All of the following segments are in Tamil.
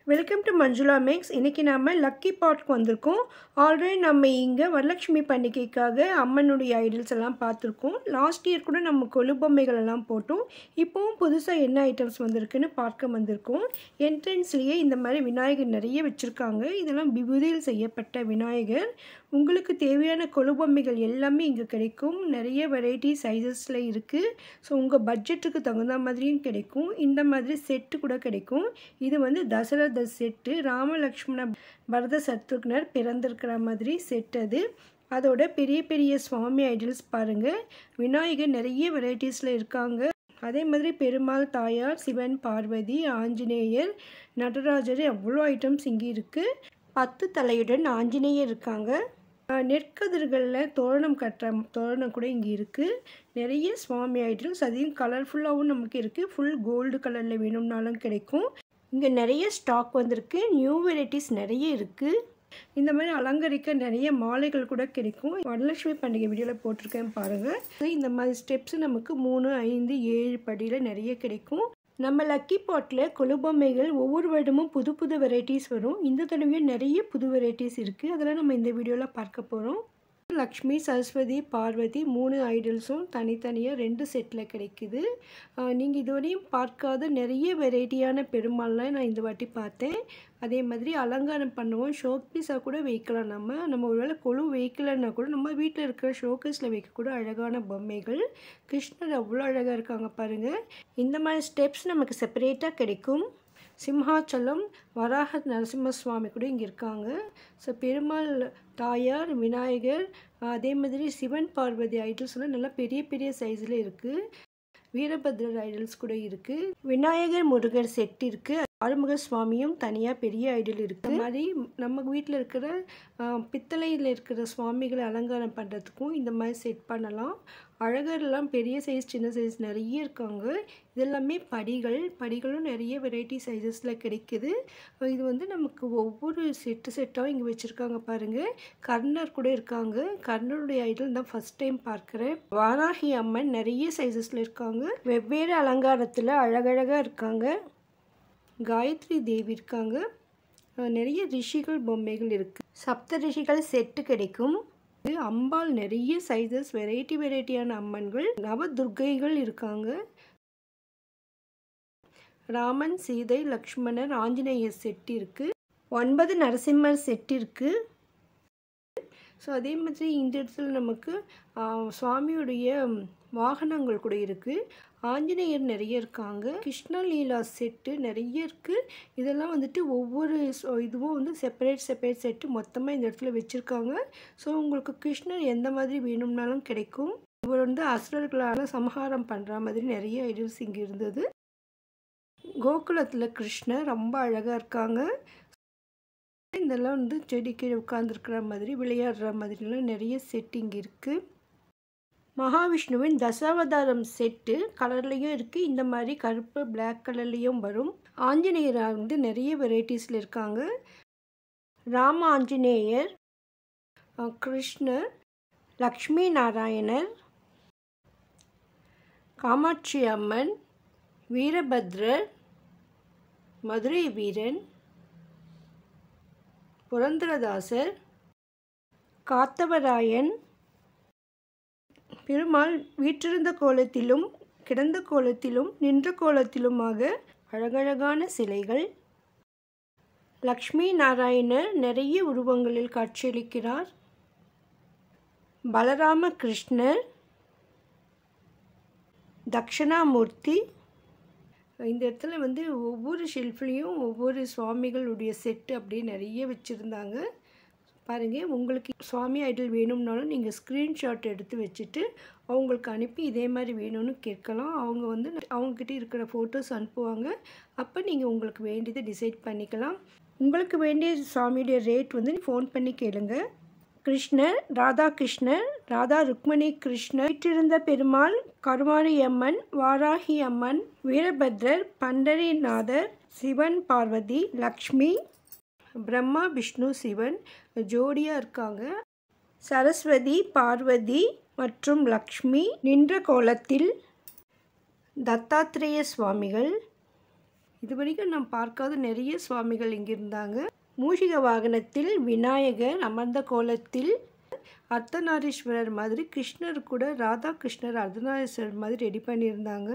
Welcome to Manjula maths. இன்றைக்கி நம்ம லக்கி பாட்க்கு வந்திருக்கோம். ஆல்ரெடி நம்ம இங்கே வரலட்சுமி பண்டிகைக்காக அம்மனுடைய ஐடல்ஸ் எல்லாம் பார்த்துருக்கோம். லாஸ்ட் இயர் கூட நம்ம கொலுபொம்மைகள் எல்லாம் போட்டோம். இப்போவும் புதுசாக என்ன ஐட்டம்ஸ் வந்திருக்குன்னு பார்க்க வந்திருக்கோம். என்ட்ரன்ஸ்லேயே இந்த மாதிரி விநாயகர் நிறைய வச்சுருக்காங்க. இதெல்லாம் விபூதியில் செய்யப்பட்ட விநாயகர். உங்களுக்கு தேவையான கொலுபொம்மைகள் எல்லாமே இங்கே கிடைக்கும். நிறைய வெரைட்டி சைஸஸில் இருக்குது. ஸோ உங்கள் பட்ஜெட்டுக்கு தகுந்த மாதிரியும் கிடைக்கும். இந்த மாதிரி செட்டு கூட கிடைக்கும். இது வந்து தசரத செட்டு, ராமலக்ஷ்மண பரத சத்ருக்னர் பிறந்திருக்கிற மாதிரி செட் அது. அதோட பெரிய பெரிய சுவாமி ஐடல்ஸ் பாருங்கள். விநாயகர் நிறைய வெரைட்டிஸில் இருக்காங்க. அதே மாதிரி பெருமாள், தாயார், சிவன், பார்வதி, ஆஞ்சநேயர், நடராஜர், அவ்வளோ ஐட்டம்ஸ் இங்கே இருக்குது. 10 தலையுடன் ஆஞ்சநேயர் இருக்காங்க. நெற்கதிர்களில் தோரணம் கட்டுற தோரணம் கூட இங்கே இருக்குது. நிறைய சுவாமி ஐட்டம்ஸ், அதையும் கலர்ஃபுல்லாகவும் நமக்கு இருக்குது. ஃபுல் கோல்டு கலரில் வேணும்னாலும் கிடைக்கும். இங்கே நிறைய ஸ்டாக் வந்திருக்கு. நியூ வெரைட்டிஸ் நிறைய இருக்குது. இந்த மாதிரி அலங்கரிக்க நிறைய மாலைகள் கூட கிடைக்கும். வரலட்சுமி பண்டிகை வீடியோவில் போட்டிருக்கேன் பாருங்கள். இந்த மாதிரி ஸ்டெப்ஸ் நமக்கு 3, 5, 7 படியில் நிறைய கிடைக்கும். நம்ம லக்கி பாட்டில் கொலுபொம்மைகள் ஒவ்வொரு வருடமும் புது புது வெரைட்டிஸ் வரும். இந்த தடவையும் நிறைய புது வெரைட்டிஸ் இருக்குது. அதெல்லாம் நம்ம இந்த வீடியோவில் பார்க்க போகிறோம். லக்ஷ்மி, சரஸ்வதி, பார்வதி 3 ஐடல்ஸும் தனித்தனியாக 2 செட்டில் கிடைக்குது. நீங்கள் இதுவரையும் பார்க்காத நிறைய வெரைட்டியான பெருமாள்லாம் நான் இந்த வாட்டி பார்த்தேன். அதே மாதிரி அலங்காரம் பண்ணுவோம். ஷோபீஸாக கூட வைக்கலாம். நம்ம ஒருவேளை கொலு வைக்கலைன்னா கூட நம்ம வீட்டில் இருக்கிற ஷோகேஸில் வைக்கக்கூட அழகான பொம்மைகள். கிருஷ்ணர் அவ்வளோ அழகாக இருக்காங்க பாருங்கள். இந்த மாதிரி ஸ்டெப்ஸ் நமக்கு செப்பரேட்டாக கிடைக்கும். சிம்ஹாச்சலம், வராக நரசிம்ம சுவாமி கூட இங்கே இருக்காங்க. ஸோ பெருமாள், தாயார், விநாயகர், அதே மாதிரி சிவன், பார்வதி ஐடல்ஸ்லாம் நல்லா பெரிய பெரிய சைஸில் இருக்குது. வீரபத்ரர் ஐடல்ஸ் கூட இருக்குது. விநாயகர், முருகர் செட் இருக்குது. ஆறுமுக சுவாமியும் தனியாக பெரிய ஐடல் இருக்குது. இந்த மாதிரி நம்ம வீட்டில் இருக்கிற பித்தளையில் இருக்கிற சுவாமிகளை அலங்காரம் பண்ணுறதுக்கும் இந்த மாதிரி செட் பண்ணலாம். அழகர்லாம் பெரிய சைஸ், சின்ன சைஸ் நிறைய இருக்காங்க. இதெல்லாமே படிகளும் நிறைய வெரைட்டி சைஸஸில் கிடைக்குது. இது வந்து நமக்கு ஒவ்வொரு செட்டாகவும் இங்கே வச்சுருக்காங்க பாருங்கள். கர்ணர் கூட இருக்காங்க. கர்ணருடைய ஐடல் தான் ஃபஸ்ட் டைம் பார்க்குறேன். வாராகி அம்மன் நிறைய சைஸஸில் இருக்காங்க. வெவ்வேறு அலங்காரத்தில் அழகழகாக இருக்காங்க. காயத்ரி தேவி இருக்காங்க. நிறைய ரிஷிகள் பொம்மைகள் இருக்குது. சப்த ரிஷிகள் செட்டு கிடைக்கும். அம்பாள் நிறைய சைஸஸ், வெரைட்டியான அம்மன்கள். நவதுர்க்கைகள் இருக்காங்க. ராமன், சீதை, லக்ஷ்மணர், ஆஞ்சநேயர் செட் இருக்குது. 9 நரசிம்மர் செட் இருக்குது. ஸோ அதே மாதிரி இந்த இடத்துல நமக்கு சுவாமியுடைய வாகனங்கள் கூட இருக்குது. ஆஞ்சநேயர் நிறைய இருக்காங்க. கிருஷ்ணலீலா செட்டு நிறைய இருக்குது. இதெல்லாம் வந்துட்டு ஒவ்வொரு இதுவும் வந்து செப்பரேட் செட்டு மொத்தமாக இந்த இடத்துல வச்சுருக்காங்க. ஸோ உங்களுக்கு கிருஷ்ணர் எந்த மாதிரி வேணும்னாலும் கிடைக்கும். இவர் வந்து அசுரர்களான சம்ஹாரம் பண்ணுற மாதிரி நிறைய ஐடல்ஸ் இங்கே இருந்தது. கோகுலத்தில் கிருஷ்ணர் ரொம்ப அழகாக இருக்காங்க. இதெல்லாம் வந்து செடி கீழே உட்காந்துருக்கிற மாதிரி, விளையாடுற மாதிரிலாம் நிறைய செட்டிங் இருக்குது. மகாவிஷ்ணுவின் தசாவதாரம் செட்டு கலர்லேயும் இருக்குது. இந்த மாதிரி கருப்பு, பிளாக் கலர்லேயும் வரும். ஆஞ்சநேயர் வந்து நிறைய வெரைட்டிஸில் இருக்காங்க. ராம ஆஞ்சநேயர், கிருஷ்ணர், லக்ஷ்மி நாராயணர், காமாட்சி அம்மன், வீரபத்ரர், மதுரை வீரன், புரந்தரதாசர், காத்தவராயன், பெருமாள் வீற்றிருந்த கோலத்திலும், கிடந்த கோலத்திலும், நின்ற கோலத்திலுமாக அழகழகான சிலைகள். லக்ஷ்மி நாராயணர் நிறைய உருவங்களில் காட்சியளிக்கிறார். பலராம கிருஷ்ணர், தக்ஷணாமூர்த்தி. இந்த இடத்துல வந்து ஒவ்வொரு ஷெல்ஃப்லேயும் ஒவ்வொரு சுவாமிகளுடைய செட்டு அப்படியே நிறைய வச்சுருந்தாங்க பாருங்கள். உங்களுக்கு சுவாமி ஐடல் வேணும்னாலும் நீங்கள் ஸ்க்ரீன்ஷாட் எடுத்து வச்சுட்டு அவங்களுக்கு அனுப்பி இதே மாதிரி வேணும்னு கேட்கலாம். அவங்க வந்து அவங்கக்கிட்ட இருக்கிற ஃபோட்டோஸ் அனுப்புவாங்க. அப்போ நீங்கள் உங்களுக்கு வேண்டியதை டிசைட் பண்ணிக்கலாம். உங்களுக்கு வேண்டிய சுவாமியுடைய ரேட் வந்து ஃபோன் பண்ணி கேளுங்க. கிருஷ்ணர், ராதாகிருஷ்ணர், ராதா ருக்மணி கிருஷ்ணர், வீற்றிருந்த பெருமாள், கருமாரி அம்மன், வாராகி அம்மன், வீரபத்ரர், பண்டரிநாதர், சிவன், பார்வதி, லக்ஷ்மி, பிரம்மா, விஷ்ணு, சிவன் ஜோடியாக இருக்காங்க. சரஸ்வதி, பார்வதி மற்றும் லக்ஷ்மி நின்ற கோலத்தில். தத்தாத்ரேய சுவாமிகள், இது வரைக்கும் நாம் பார்க்காத நிறைய சுவாமிகள் இங்கே இருந்தாங்க. மூஷிக வாகனத்தில் விநாயகர் அமர்ந்த கோலத்தில் அர்த்தநாரீஸ்வரர் மாதிரி, கிருஷ்ணர் கூட ராதா கிருஷ்ணர் அர்த்தநாரீஸ்வரர் மாதிரி ரெடி பண்ணியிருந்தாங்க.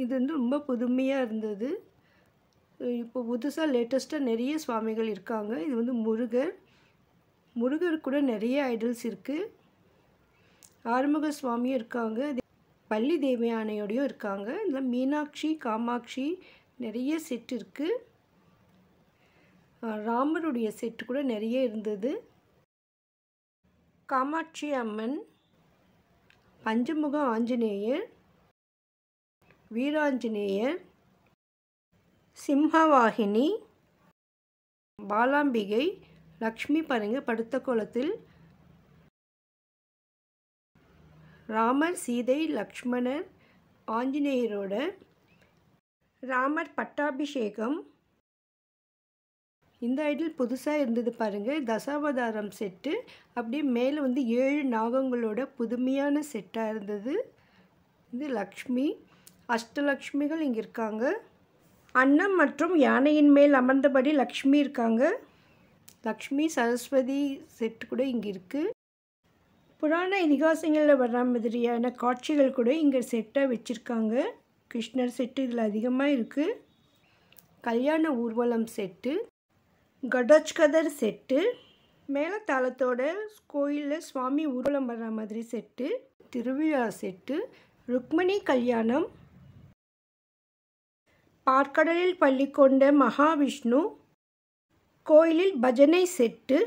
இது வந்து ரொம்ப புதுமையாக இருந்தது. இப்போ புதுசாக லேட்டஸ்ட்டாக நிறைய சுவாமிகள் இருக்காங்க. இது வந்து முருகர் கூட நிறைய ஐடல்ஸ் இருக்குது. ஆறுமுக சுவாமியும் இருக்காங்க, பள்ளி தேவயானையோடையும் இருக்காங்க. இதில் மீனாட்சி, காமாட்சி நிறைய செட் இருக்குது. ராமருடைய செட்டு கூட நிறைய இருந்தது. காமாட்சி அம்மன், பஞ்சமுக ஆஞ்சநேயர், வீராஞ்சநேயர், சிம்ஹவாகினி, பாலாம்பிகை, லக்ஷ்மி பாருங்க படுத்த கோலத்தில், ராமர், சீதை, லக்ஷ்மணர், ஆஞ்சநேயரோட ராமர் பட்டாபிஷேகம். இந்த ஐடில் புதுசாக இருந்தது பாருங்கள். தசாவதாரம் செட்டு, அப்படியே மேலே வந்து 7 நாகங்களோட புதுமையான செட்டாக இருந்தது. இது லக்ஷ்மி, அஷ்டலக்ஷ்மிகள் இங்கே இருக்காங்க. அன்னம் மற்றும் யானையின் மேல் அமர்ந்தபடி லக்ஷ்மி இருக்காங்க. லக்ஷ்மி சரஸ்வதி செட்டு கூட இங்கே இருக்குது. புராண இதிகாசங்களில் வர்ற மாதிரியான காட்சிகள் கூட இங்கே செட்டாக வச்சுருக்காங்க. கிருஷ்ணர் செட்டு இதில் அதிகமாக இருக்குது. கல்யாண ஊர்வலம் செட்டு, கடோச்கதர் செட்டு, மேலத்தாளத்தோட கோயிலில் சுவாமி ஊர்வலம் வர்ற மாதிரி செட்டு, திருவிழா செட்டு, ருக்மணி கல்யாணம், பார்க்கடலில் பள்ளி கொண்ட மகாவிஷ்ணு, கோயிலில் பஜனை செட்டு,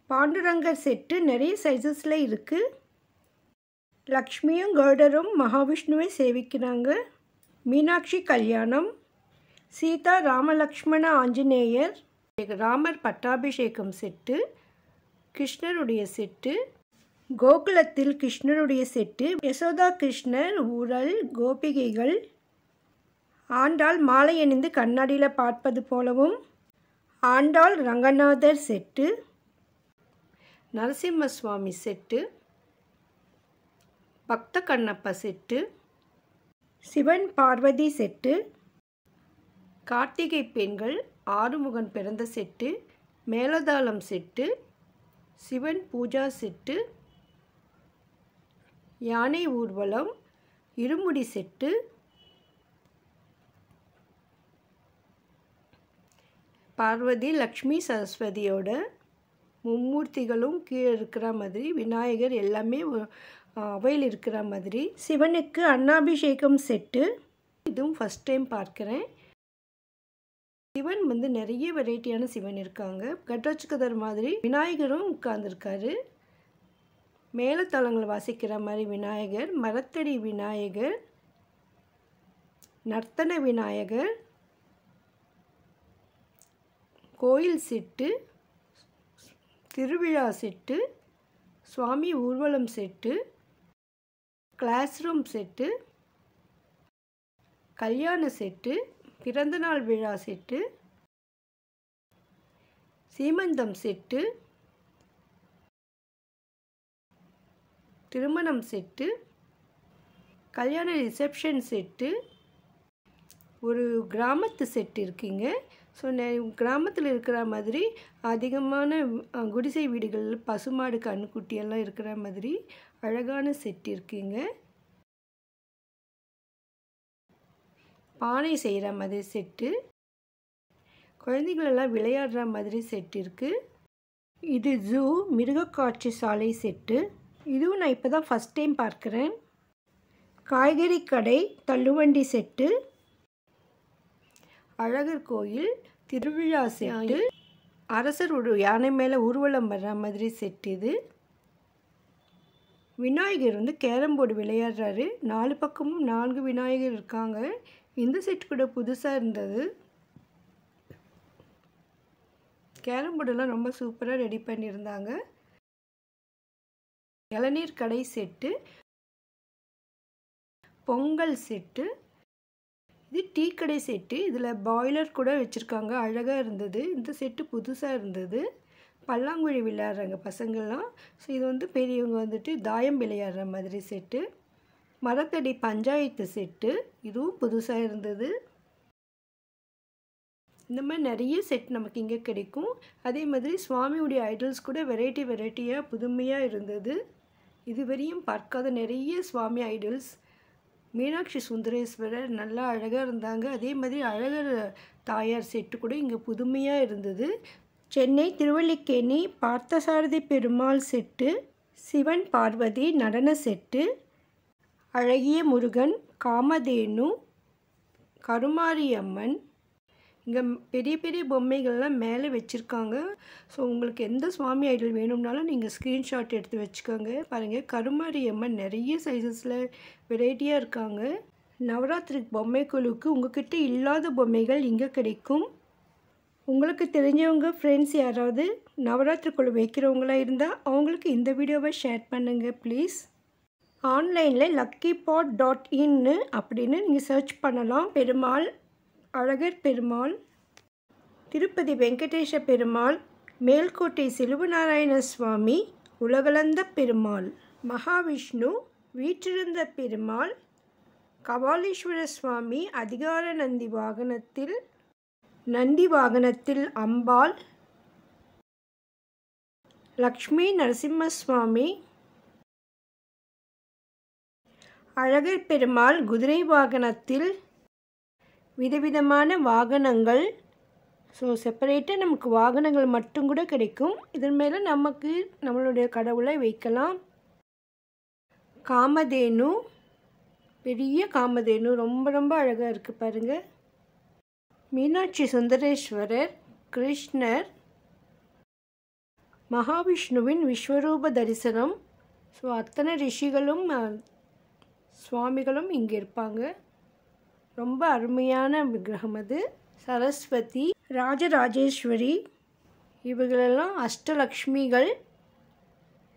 பாண்டுரங்கர் செட்டு நிறைய சைஸஸில் இருக்குது. லக்ஷ்மியும் கருடரும் மகாவிஷ்ணுவை சேவிக்கிறாங்க. மீனாட்சி கல்யாணம், சீதா ராமலக்ஷ்மண ஆஞ்சநேயர், ராமர் பட்டாபிஷேகம் செட்டு, கிருஷ்ணருடைய செட்டு, கோகுலத்தில் கிருஷ்ணருடைய செட்டு, யசோதா கிருஷ்ணர் ஊரல் கோபிகைகள், ஆண்டாள் மாலை அணிந்து கண்ணாடியில் பார்ப்பது போலவும், Andal Ranganathar set, Narasimha Swami set, Bhakta Kannappa set, Sivan Parvathi set, Karthigai பெண்கள் ஆறுமுகன் பிறந்த செட்டு, மேலதாளம் செட்டு, சிவன் பூஜா செட்டு, யானை ஊர்வலம், இருமுடி செட்டு, பார்வதி லக்ஷ்மி சரஸ்வதியோட மும்மூர்த்திகளும் கீழே இருக்கிற மாதிரி, விநாயகர் எல்லாமே அவையில் இருக்கிற மாதிரி, சிவனுக்கு அன்னாபிஷேகம் செட்டு. இதுவும் ஃபஸ்ட் டைம் பார்க்குறேன். சிவன் வந்து நிறைய வெரைட்டியான சிவன் இருக்காங்க. கடோச்கதர் மாதிரி விநாயகரும் உட்கார்ந்துருக்காரு. மேலத்தளங்கள் வாசிக்கிற மாதிரி விநாயகர், மரத்தடி விநாயகர், நர்த்தன விநாயகர், கோயில் செட்டு, திருவிழா செட்டு, சுவாமி ஊர்வலம் செட்டு, கிளாஸ் ரூம் செட்டு, கல்யாண செட்டு, பிறந்தநாள் விழா செட்டு, சீமந்தம் செட்டு, திருமணம் செட்டு, கல்யாண ரிசப்ஷன் செட்டு, ஒரு கிராமத்து செட்டு இருக்குங்க. ஸோ கிராமத்தில் இருக்கிற மாதிரி அதிகமான குடிசை வீடுகள், பசுமாடு கண்ணுக்குட்டியெல்லாம் இருக்கிற மாதிரி அழகான செட்டு இருக்குங்க. பானை செய்கிற மாதிரி செட்டு, குழந்தைகளெல்லாம் விளையாடுற மாதிரி செட்டு இருக்குது. இது ஜூ மிருகக்காட்சி சாலை செட்டு. இதுவும் நான் இப்போ தான் ஃபஸ்ட் டைம் பார்க்குறேன். காய்கறி கடை தள்ளுவண்டி செட்டு, அழகர் கோயில் திருவிழா செட்டு, அரசர் ஒரு யானை மேலே ஊர்வலம் வர்ற மாதிரி செட்டு. இது விநாயகர் வந்து கேரம் போர்டு விளையாடுறாரு. 4 பக்கமும் 4 விநாயகர் இருக்காங்க. இந்த செட் கூட புதுசாக இருந்தது. கேரம் போர்டெல்லாம் ரொம்ப சூப்பராக ரெடி பண்ணியிருந்தாங்க. இளநீர் கடை செட்டு, பொங்கல் செட்டு, இது டீ கடை செட்டு. இதில் பாய்லர் கூட வச்சுருக்காங்க, அழகாக இருந்தது. இந்த செட்டு புதுசாக இருந்தது. பல்லாங்குழி விளையாடுறாங்க பசங்கள்லாம். ஸோ இது வந்து பெரியவங்க வந்துட்டு தாயம் விளையாடுற மாதிரி செட்டு. மரத்தடி பஞ்சாயத்து செட்டு, இதுவும் புதுசாக இருந்தது. இந்த மாதிரி நிறைய செட் நமக்கு இங்கே கிடைக்கும். அதே மாதிரி சுவாமியுடைய ஐடல்ஸ் கூட வெரைட்டியாக புதுமையாக இருந்தது. இதுவரையும் பார்க்காத நிறைய சுவாமி ஐடல்ஸ். மீனாட்சி சுந்தரேஸ்வரர் நல்லா அழகாக இருந்தாங்க. அதே மாதிரி அழகர் தாயார் செட்டு கூட இங்கே புதுமையாக இருந்தது. சென்னை திருவல்லிக்கேணி பார்த்தசாரதி பெருமாள் செட்டு, சிவன் பார்வதி நடன செட்டு, அழகிய முருகன், காமதேனு, கருமாரியம்மன், இங்கே பெரிய பெரிய பொம்மைகள்லாம் மேலே வச்சுருக்காங்க. ஸோ உங்களுக்கு எந்த சுவாமி ஐடல் வேணும்னாலும் நீங்கள் ஸ்க்ரீன்ஷாட் எடுத்து வச்சுக்கோங்க. பாருங்கள், கருமாரியம்மன் நிறைய சைஸஸில் வெரைட்டியாக இருக்காங்க. நவராத்திரி பொம்மை குழுவுக்கு உங்கள்கிட்ட இல்லாத பொம்மைகள் இங்கே கிடைக்கும். உங்களுக்கு தெரிஞ்சவங்க ஃப்ரெண்ட்ஸ் யாராவது நவராத்திரி குழு வைக்கிறவங்களா இருந்தால் அவங்களுக்கு இந்த வீடியோவை ஷேர் பண்ணுங்கள் ப்ளீஸ். ஆன்லைனில் luckypot.in அப்படின்னு நீங்கள் சர்ச் பண்ணலாம். பெருமாள், அழகர் பெருமாள், திருப்பதி வெங்கடேஷ பெருமாள், மேல்கோட்டை செல்வநாராயண சுவாமி, உலகளந்த பெருமாள், மகாவிஷ்ணு, வீற்றிருந்த பெருமாள், கபாலீஸ்வர சுவாமி, அதிகார நந்தி வாகனத்தில் அம்பாள், லக்ஷ்மி நரசிம்மசுவாமி, அழகர் பெருமாள் குதிரை வாகனத்தில், விதவிதமான வாகனங்கள். ஸோ செப்பரேட்டாக நமக்கு வாகனங்கள் மட்டும் கூட கிடைக்கும். இதன் மேலே நமக்கு நம்மளுடைய கடவுளை வைக்கலாம். காமதேனு, பெரிய காமதேனு ரொம்ப அழகாக இருக்குது பாருங்கள். மீனாட்சி சுந்தரேஸ்வரர், கிருஷ்ணர், மகாவிஷ்ணுவின் விஸ்வரூப தரிசனம். ஸோ அத்தனை ரிஷிகளும் சுவாமிகளும் இங்கே இருப்பாங்க. ரொம்ப அருமையான விக்கிரகம் அது. சரஸ்வதி, ராஜராஜேஸ்வரி, இவங்களெல்லாம் அஷ்டலக்ஷ்மிகள்.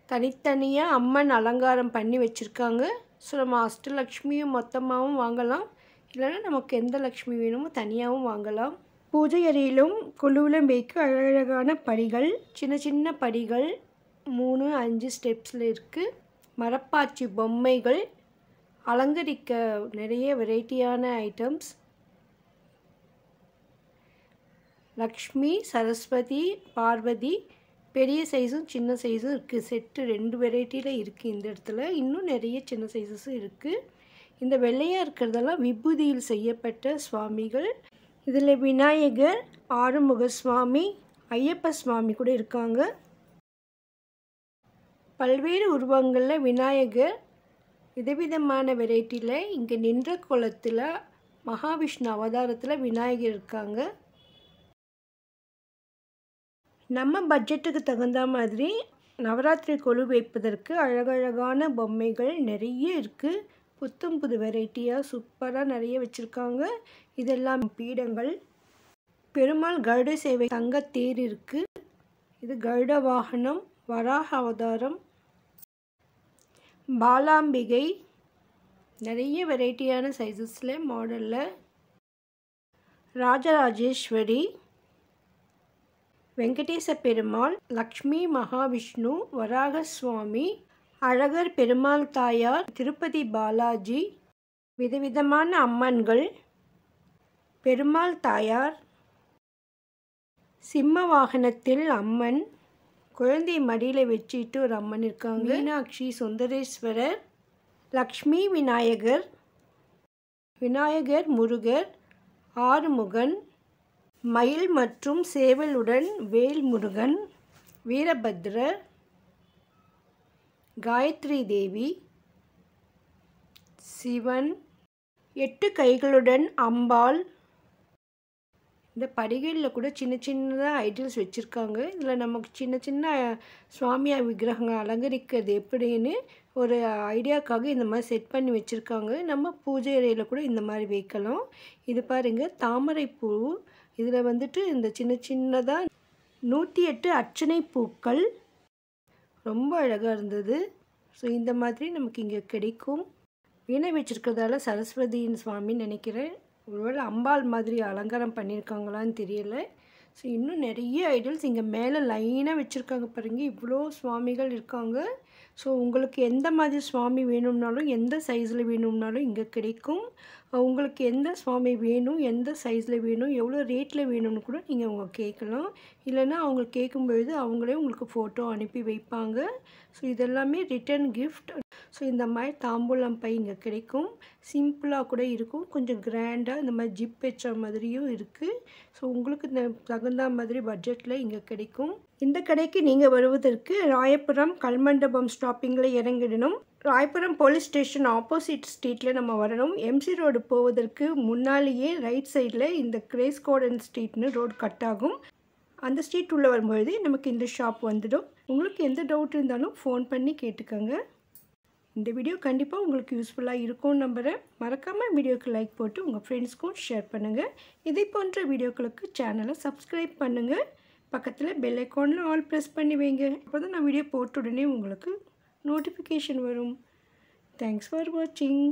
தனித்தனியாக அம்மன் அலங்காரம் பண்ணி வச்சுருக்காங்க. ஸோ நம்ம அஷ்டலக்ஷ்மியும் மொத்தமாகவும் வாங்கலாம், இல்லைன்னா நமக்கு எந்த லக்ஷ்மி வேணுமோ தனியாகவும் வாங்கலாம். பூஜை அறையிலும் குழுவிலும் வைக்க அழகழகான படிகள், சின்ன படிகள் 3-5 ஸ்டெப்ஸில் இருக்குது. மரப்பாச்சி பொம்மைகள், அலங்கரிக்க நிறைய வெரைட்டியான ஐட்டம்ஸ். லக்ஷ்மி, சரஸ்வதி, பார்வதி, பெரிய சைஸும் சின்ன சைஸும் இருக்குது. செட்டு 2 வெரைட்டியில் இருக்குது இந்த இடத்துல. இன்னும் நிறைய சின்ன சைஸஸும் இருக்குது. இந்த வெள்ளையாக இருக்கிறதெல்லாம் விபூதியில் செய்யப்பட்ட சுவாமிகள். இதில் விநாயகர், ஆறுமுக சுவாமி, ஐயப்ப சுவாமி கூட இருக்காங்க. பல்வேறு உருவங்களில் விநாயகர், விதவிதமான வெரைட்டியில். இங்கே நின்ற கோலத்தில் மகாவிஷ்ணு அவதாரத்தில் விநாயகர் இருக்காங்க. நம்ம பட்ஜெட்டுக்கு தகுந்த மாதிரி நவராத்திரி கொலு வைப்பதற்கு அழகழகான பொம்மைகள் நிறைய இருக்குது. புத்தம் புது வெரைட்டியாக சூப்பராக நிறைய வச்சுருக்காங்க. இதெல்லாம் பீடங்கள். பெருமாள் கருட சேவை தங்கத்தேர் இருக்குது. இது கருட வாகனம், வராக அவதாரம், பாலாம்பிகை, நிறைய வெரைட்டியான சைஸஸில் மாடலில், ராஜராஜேஸ்வரி, வெங்கடேச பெருமாள், லக்ஷ்மி, மகாவிஷ்ணு, வராக சுவாமி, அழகர் பெருமாள் தாயார், திருப்பதி பாலாஜி, விதவிதமான அம்மன்கள், பெருமாள் தாயார், சிம்ம வாகனத்தில் அம்மன், குழந்தை மடியில் வச்சுட்டு ஒரு அம்மன் இருக்காங்க. மீனாட்சி சுந்தரேஸ்வரர், லக்ஷ்மி விநாயகர், முருகர், ஆறுமுகன், மயில் மற்றும் சேவலுடன் வேல்முருகன், வீரபத்ரர், காயத்ரி தேவி, சிவன், 8 கைகளுடன் அம்பாள். இந்த படிகளில் கூட சின்னதாக ஐடல்ஸ் வச்சுருக்காங்க. இதில் நமக்கு சின்ன சுவாமியா விக்கிரகங்கள் அலங்கரிக்கிறது எப்படின்னு ஒரு ஐடியாக்காக இந்த மாதிரி செட் பண்ணி வச்சுருக்காங்க. நம்ம பூஜை அறையில் கூட இந்த மாதிரி வைக்கலாம். இது பாருங்கள், தாமரைப்பூ. இதில் வந்துட்டு இந்த சின்னதாக 108 அர்ச்சனை பூக்கள் ரொம்ப அழகாக இருந்தது. ஸோ இந்த மாதிரி நமக்கு இங்கே கிடைக்கும். வீணை வச்சுருக்கிறதால சரஸ்வதியின் சுவாமின்னு நினைக்கிறேன். ஒருவேளை அம்பாள் மாதிரி அலங்காரம் பண்ணியிருக்காங்களான்னு தெரியல. ஸோ இன்னும் நிறைய ஐடல்ஸ் இங்கே மேலே லைனாக வச்சுருக்காங்க பாருங்கள். இவ்வளோ சுவாமிகள் இருக்காங்க. ஸோ உங்களுக்கு எந்த மாதிரி சுவாமி வேணும்னாலும், எந்த சைஸில் வேணும்னாலும் இங்கே கிடைக்கும். உங்களுக்கு எந்த சுவாமி வேணும், எந்த சைஸில் வேணும், எவ்வளோ ரேட்டில் வேணும்னு கூட நீங்கள் அவங்க கேட்கலாம். இல்லைன்னா அவங்க கேட்கும்பொழுது அவங்களே உங்களுக்கு ஃபோட்டோ அனுப்பி வைப்பாங்க. ஸோ இதெல்லாமே ரிட்டன் கிஃப்ட். ஸோ இந்த மாதிரி தாம்பூலம் பை இங்கே கிடைக்கும். சிம்பிளாக கூட இருக்கும், கொஞ்சம் கிராண்டாக இந்த மாதிரி ஜிப் வச்ச மாதிரியும் இருக்குது. ஸோ உங்களுக்கு இந்த தகுந்த மாதிரி பட்ஜெட்டில் இங்கே கிடைக்கும். இந்த கடைக்கு நீங்கள் வருவதற்கு ராயபுரம் கல்மண்டபம் ஸ்டாப்பிங்கில் இறங்கிடணும். ராயபுரம் போலீஸ் ஸ்டேஷன் ஆப்போசிட் ஸ்ட்ரீட்டில் நம்ம வரணும். எம்சி ரோடு போவதற்கு முன்னாலேயே ரைட் சைடில் இந்த கிரேஸ் கார்டன் ஸ்ட்ரீட்னு ரோடு கட் ஆகும். அந்த ஸ்ட்ரீட் உள்ளே வரும்பொழுது நமக்கு இந்த ஷாப் வந்துடும். உங்களுக்கு எந்த டவுட் இருந்தாலும் ஃபோன் பண்ணி கேட்டுக்கோங்க. இந்த வீடியோ கண்டிப்பாக உங்களுக்கு யூஸ்ஃபுல்லாக இருக்கும்னு நம்புகிறேன். மறக்காமல் வீடியோக்கு லைக் போட்டு உங்கள் ஃப்ரெண்ட்ஸ்க்கும் ஷேர் பண்ணுங்கள். இதை போன்ற வீடியோக்களுக்கு சேனலை சப்ஸ்கிரைப் பண்ணுங்கள். பக்கத்தில் பெல் ஐக்கானில் ஆல் ப்ரெஸ் பண்ணி வைங்க. அப்போ தான் நான் வீடியோ போட்ட உடனே உங்களுக்கு நோட்டிஃபிகேஷன் வரும். தேங்க்ஸ் ஃபார் வாட்சிங்.